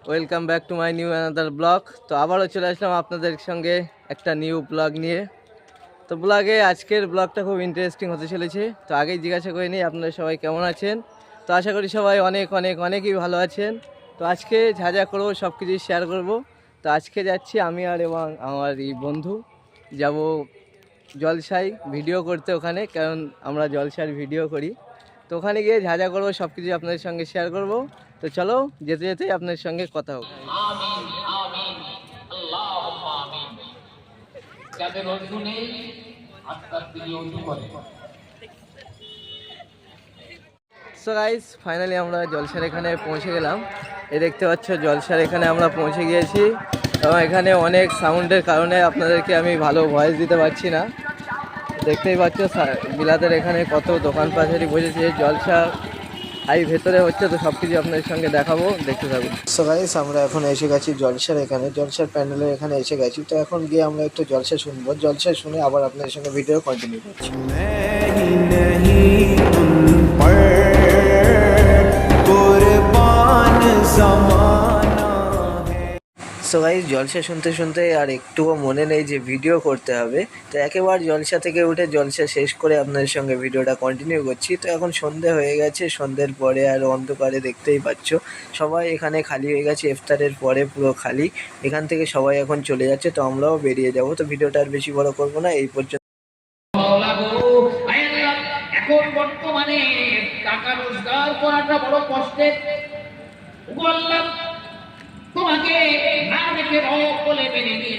Welcome back to my new another blog. তো আবারও চলে আসলাম আপনাদের সঙ্গে একটা নিউ ব্লগ নিয়ে। তো ব্লগে আজকের ব্লগটা খুব ইন্টারেস্টিং হতে চলেছে। তো আগেই জিজ্ঞাসা করে নিই আপনারা সবাই কেমন আছেন। তো আশা করি সবাই অনেকই ভালো আছেন। তো আজকে যা যা করবো সব কিছুই শেয়ার করবো। তো আজকে যাচ্ছি আমি আর এবং আমার এই বন্ধু যাব জলসায় ভিডিও করতে ওখানে, কারণ আমরা জলসার ভিডিও করি। তো ওখানে গিয়ে যা যা করবো সব কিছু আপনাদের সঙ্গে শেয়ার করব। তো চলো যেতে যেতে আপনাদের সঙ্গে কথা হোক। সো গাইস, ফাইনালি আমরা জলসার এখানে পৌঁছে গেলাম। এই দেখতে পাচ্ছ জলসার এখানে আমরা পৌঁছে গিয়েছি, এবং এখানে অনেক সাউন্ডের কারণে আপনাদেরকে আমি ভালো ভয়েস দিতে পারছি না। দেখতেই পাচ্ছ বিলাতের এখানে কত দোকান পাচারি বসেছে। জলসা এই ভেতরে হচ্ছে, তো সব কিছু আপনাদের সঙ্গে দেখাবো, দেখতে থাকুন। সো গাইস, আমরা এখন এসে গেছি জলসার এখানে, জলসার প্যান্ডেলের এখানে এসে গেছি। তো এখন গিয়ে আমরা একটু জলসা শুনবো, জলসা শুনে আবার আপনাদের সঙ্গে ভিডিও কন্টিনিউ করছি। সো গাইস, জলসা শুনতে শুনতে আর একটুও মনে নেই যে ভিডিও করতে হবে। তো একেবারে জলসা থেকে উঠে জলসা শেষ করে আপনাদের সঙ্গে ভিডিওটা কন্টিনিউ করছি। তো এখন সন্ধে হয়ে গেছে, সন্ধ্যের পরে আর অন্ধকারে দেখতেই পাচ্ছ সবাই এখানে খালি হয়ে গেছে। ইফতারের পরে পুরো খালি, এখান থেকে সবাই এখন চলে যাচ্ছে। তো আমরাও বেরিয়ে যাব। তো ভিডিওটা আর বেশি বড় করবো না, এই পর্যন্ত। এখন বর্তমানে টাকা রোজগার করাটা বড় কষ্টের। তোমাকে না দেখে রব বলে মেনে নিয়ে